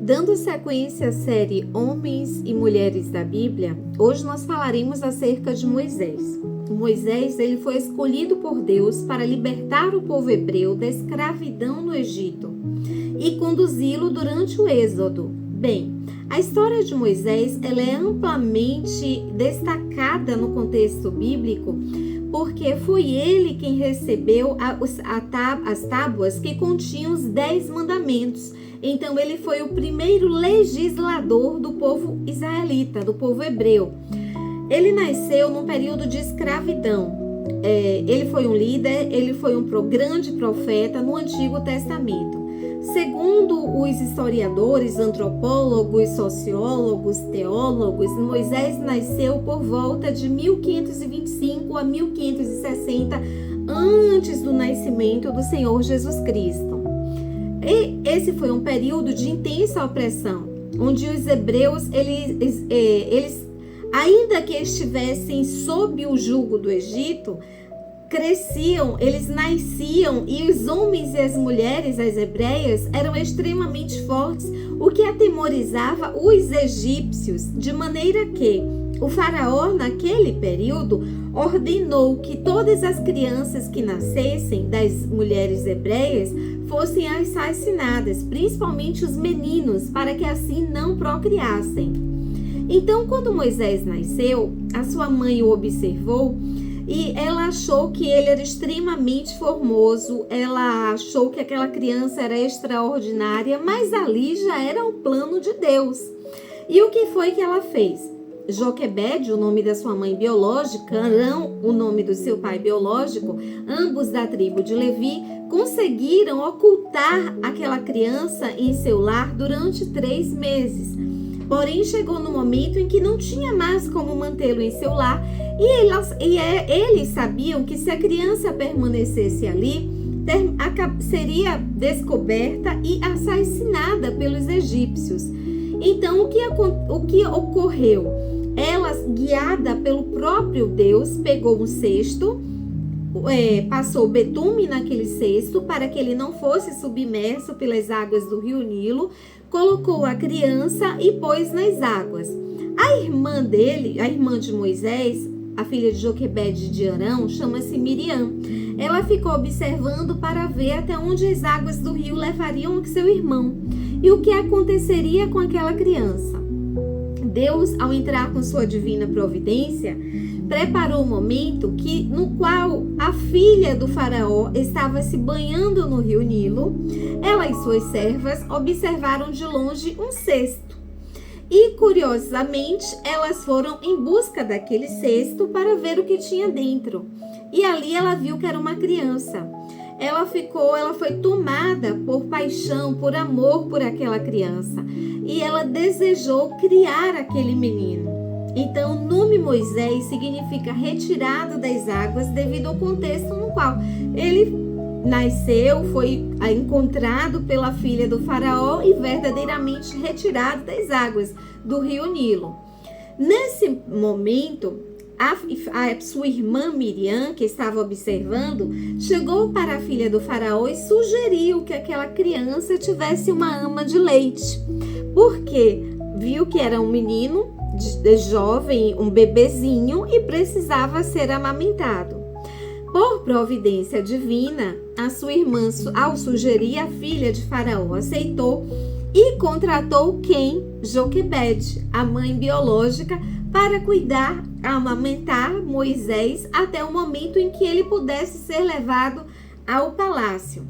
Dando sequência à série Homens e Mulheres da Bíblia, hoje nós falaremos acerca de Moisés. Moisés, ele foi escolhido por Deus para libertar o povo hebreu da escravidão no Egito e conduzi-lo durante o Êxodo. Bem, a história de Moisés, ela é amplamente destacada no contexto bíblico, porque foi ele quem recebeu as tábuas que continham os 10 mandamentos. Então, ele foi o primeiro legislador do povo israelita, do povo hebreu. Ele nasceu num período de escravidão. Ele foi um líder, ele foi um grande profeta no Antigo Testamento. Segundo os historiadores, antropólogos, sociólogos, teólogos, Moisés nasceu por volta de 1525 a 1560, antes do nascimento do Senhor Jesus Cristo. E esse foi um período de intensa opressão, onde os hebreus, eles ainda que estivessem sob o jugo do Egito, cresciam, eles nasciam, e os homens e as mulheres, as hebreias, eram extremamente fortes, o que atemorizava os egípcios, de maneira que o faraó, naquele período, ordenou que todas as crianças que nascessem das mulheres hebreias fossem assassinadas, principalmente os meninos, para que assim não procriassem. Então, quando Moisés nasceu, a sua mãe o observou e ela achou que ele era extremamente formoso, ela achou que aquela criança era extraordinária, mas ali já era o plano de Deus. E o que foi que ela fez? Joquebede, o nome da sua mãe biológica, Arão, o nome do seu pai biológico, ambos da tribo de Levi, conseguiram ocultar aquela criança em seu lar durante 3 meses. Porém, chegou no momento em que não tinha mais como mantê-lo em seu lar e eles sabiam que se a criança permanecesse ali, seria descoberta e assassinada pelos egípcios. Então, o que ocorreu? Ela, guiada pelo próprio Deus, pegou um cesto, passou betume naquele cesto para que ele não fosse submerso pelas águas do rio Nilo, colocou a criança e pôs nas águas. A irmã dele, a irmã de Moisés, a filha de Joquebede de Arão, chama-se Miriam. Ela ficou observando para ver até onde as águas do rio levariam seu irmão e o que aconteceria com aquela criança. Deus, ao entrar com sua divina providência, preparou o momento no qual a filha do faraó estava se banhando no rio Nilo. Ela e suas servas observaram de longe um cesto. E, curiosamente, elas foram em busca daquele cesto para ver o que tinha dentro. E ali ela viu que era uma criança. Ela foi tomada por paixão, por amor por aquela criança. E ela desejou criar aquele menino. Então, o nome Moisés significa retirado das águas devido ao contexto no qual ele nasceu, foi encontrado pela filha do faraó e verdadeiramente retirado das águas do rio Nilo. Nesse momento, a sua irmã Miriam, que estava observando, chegou para a filha do faraó e sugeriu que aquela criança tivesse uma ama de leite, porque viu que era um menino jovem, um bebezinho, e precisava ser amamentado. Por providência divina, a sua irmã, ao sugerir, a filha de Faraó aceitou e contratou quem? Joquebede, a mãe biológica, para cuidar, amamentar Moisés até o momento em que ele pudesse ser levado ao palácio.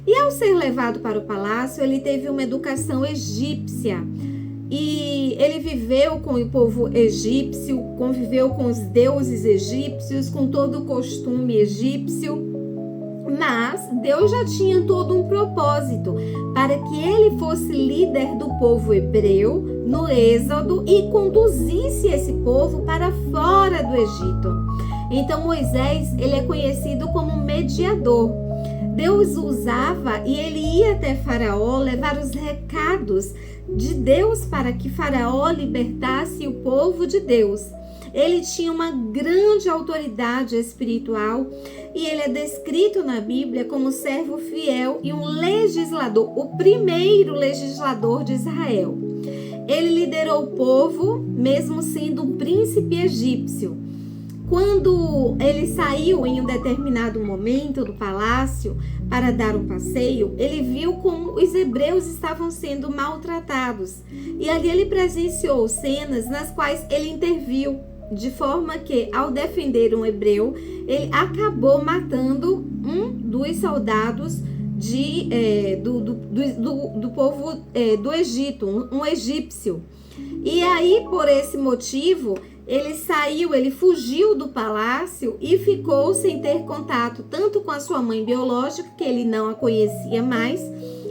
E ao ser levado para o palácio, ele teve uma educação egípcia. E ele viveu com o povo egípcio, conviveu com os deuses egípcios, com todo o costume egípcio. Mas Deus já tinha todo um propósito para que ele fosse líder do povo hebreu no Êxodo e conduzisse esse povo para fora do Egito. Então Moisés, ele é conhecido como mediador. Deus o usava e ele ia até Faraó levar os recados de Deus para que Faraó libertasse o povo de Deus. Ele tinha uma grande autoridade espiritual e ele é descrito na Bíblia como servo fiel e um legislador, o primeiro legislador de Israel. Ele liderou o povo, mesmo sendo um príncipe egípcio. Quando ele saiu em um determinado momento do palácio para dar um passeio, ele viu como os hebreus estavam sendo maltratados. E ali ele presenciou cenas nas quais ele interviu, de forma que, ao defender um hebreu, ele acabou matando um dos soldados do povo do Egito, um egípcio. E aí, por esse motivo, ele fugiu do palácio e ficou sem ter contato tanto com a sua mãe biológica, que ele não a conhecia mais,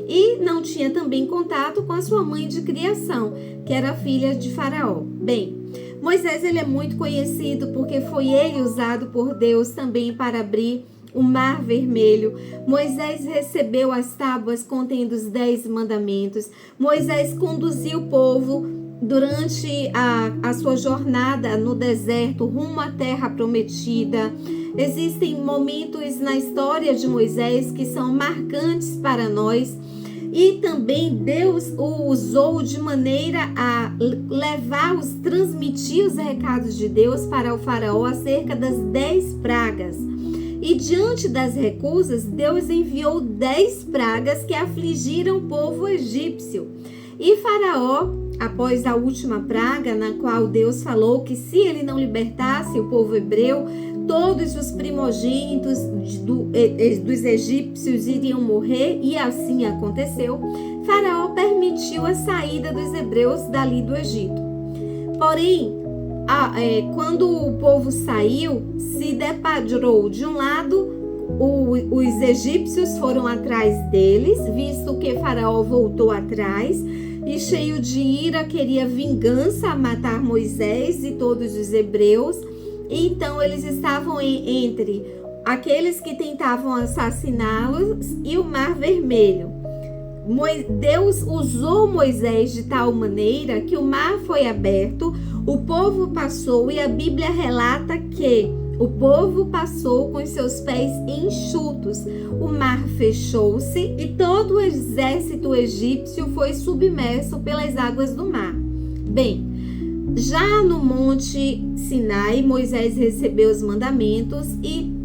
e não tinha também contato com a sua mãe de criação, que era filha de Faraó. Bem, Moisés ele é muito conhecido porque foi ele usado por Deus também para abrir o Mar Vermelho. Moisés recebeu as tábuas contendo os 10 mandamentos. Moisés conduziu o povo durante a sua jornada no deserto rumo à terra prometida. Existem momentos na história de Moisés que são marcantes para nós e também Deus o usou de maneira a transmitir os recados de Deus para o faraó acerca das 10 pragas. E diante das recusas, Deus enviou 10 pragas que afligiram o povo egípcio. E Faraó, após a última praga, na qual Deus falou que se ele não libertasse o povo hebreu, todos os primogênitos dos egípcios iriam morrer, e assim aconteceu. Faraó permitiu a saída dos hebreus dali do Egito. Porém, quando o povo saiu, se deparou de um lado, os egípcios foram atrás deles, visto que Faraó voltou atrás e cheio de ira queria vingança a matar Moisés e todos os hebreus. Então eles estavam entre aqueles que tentavam assassiná-los e o Mar Vermelho. Deus usou Moisés de tal maneira que o mar foi aberto, o povo passou, e a Bíblia relata que o povo passou com seus pés enxutos. O mar fechou-se e todo o exército egípcio foi submerso pelas águas do mar. Bem, já no Monte Sinai, Moisés recebeu os mandamentos e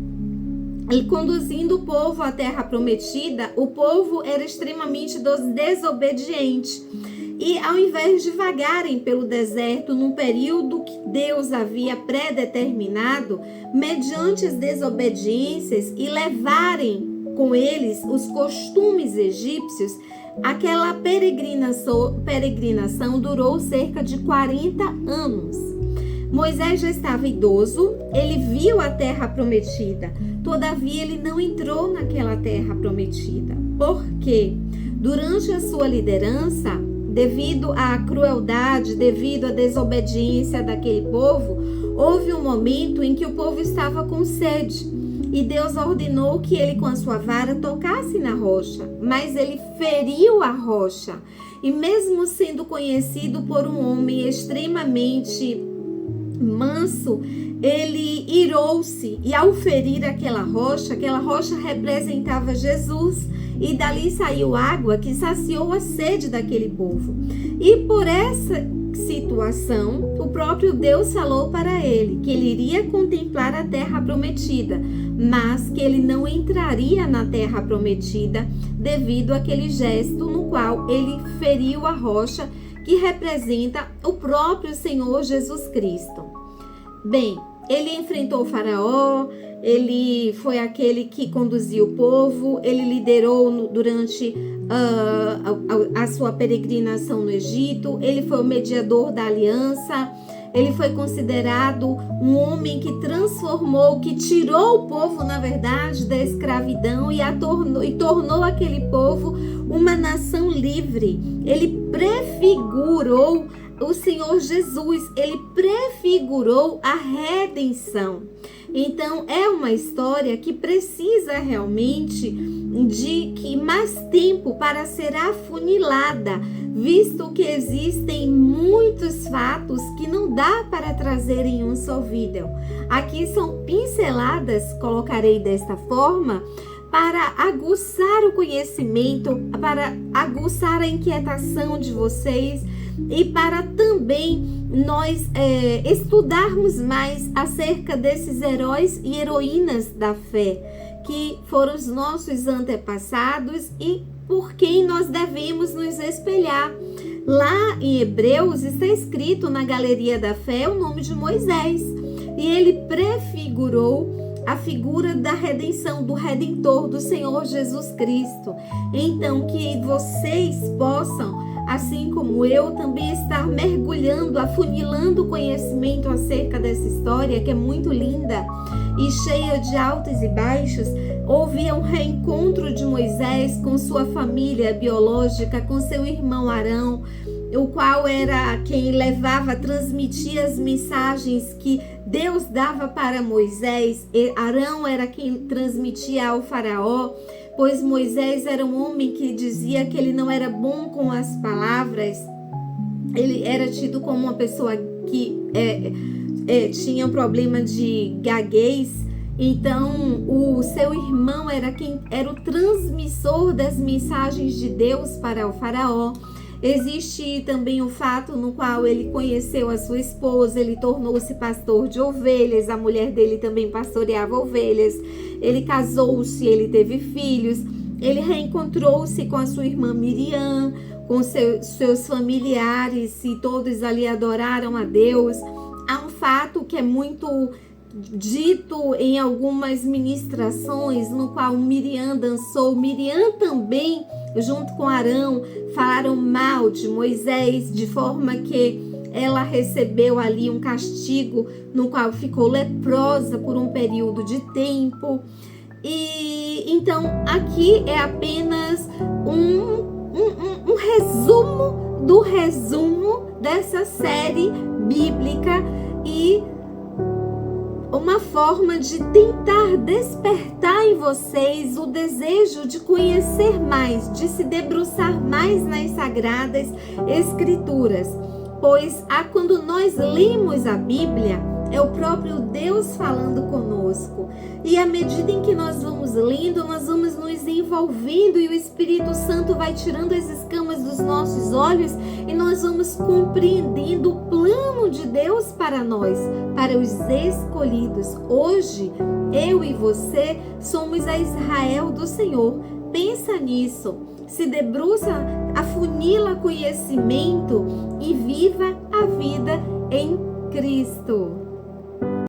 conduzindo o povo à terra prometida, o povo era extremamente desobediente. E ao invés de vagarem pelo deserto num período que Deus havia pré-determinado, mediante as desobediências, e levarem com eles os costumes egípcios, aquela peregrinação durou cerca de 40 anos. Moisés já estava idoso, ele viu a terra prometida, todavia ele não entrou naquela terra prometida. Por quê? Durante a sua liderança, devido à crueldade, devido à desobediência daquele povo, houve um momento em que o povo estava com sede e Deus ordenou que ele com a sua vara tocasse na rocha, mas ele feriu a rocha e mesmo sendo conhecido por um homem extremamente manso, ele irou-se e ao ferir aquela rocha representava Jesus e dali saiu água que saciou a sede daquele povo. E por essa situação, o próprio Deus falou para ele que ele iria contemplar a terra prometida, mas que ele não entraria na terra prometida devido àquele gesto no qual ele feriu a rocha, que representa o próprio Senhor Jesus Cristo. Bem, ele enfrentou o Faraó, ele foi aquele que conduziu o povo, ele liderou durante a sua peregrinação no Egito, ele foi o mediador da aliança, ele foi considerado um homem que transformou, que tirou o povo, na verdade, da escravidão e tornou aquele povo uma nação livre. Ele prefigurou o Senhor Jesus, ele prefigurou a redenção. Então é uma história que precisa realmente de que mais tempo para ser afunilada, visto que existem muitos fatos que não dá para trazer em um só vídeo. Aqui são pinceladas, colocarei desta forma, para aguçar o conhecimento, para aguçar a inquietação de vocês e para também nós estudarmos mais acerca desses heróis e heroínas da fé, que foram os nossos antepassados e por quem nós devemos nos espelhar. Lá em Hebreus está escrito na galeria da fé o nome de Moisés, e ele prefigurou a figura da redenção, do Redentor, do Senhor Jesus Cristo. Então, que vocês possam, assim como eu, também estar mergulhando, afunilando o conhecimento acerca dessa história, que é muito linda e cheia de altos e baixos. Houve um reencontro de Moisés com sua família biológica, com seu irmão Arão, o qual era quem levava, transmitia as mensagens que Deus dava para Moisés. E Arão era quem transmitia ao faraó, pois Moisés era um homem que dizia que ele não era bom com as palavras. Ele era tido como uma pessoa que tinha um problema de gaguez. Então o seu irmão era quem era o transmissor das mensagens de Deus para o faraó. Existe também o fato no qual ele conheceu a sua esposa, ele tornou-se pastor de ovelhas, a mulher dele também pastoreava ovelhas, ele casou-se, ele teve filhos, ele reencontrou-se com a sua irmã Miriam, com seus familiares, e todos ali adoraram a Deus. Há um fato que é muito dito em algumas ministrações, no qual Miriam dançou. Miriam também, junto com Arão, falaram mal de Moisés, de forma que ela recebeu ali um castigo, no qual ficou leprosa por um período de tempo. E então aqui é apenas um resumo do resumo dessa série bíblica e uma forma de tentar despertar em vocês o desejo de conhecer mais, de se debruçar mais nas Sagradas Escrituras. Pois quando nós lemos a Bíblia, é o próprio Deus falando conosco. E à medida em que nós vamos lendo, nós vamos nos envolvendo e o Espírito Santo vai tirando as escamas dos nossos olhos e nós vamos compreendendo o plano de Deus para nós, para os escolhidos. Hoje, eu e você somos a Israel do Senhor. Pensa nisso. Se debruça, afunila conhecimento e viva a vida em Cristo.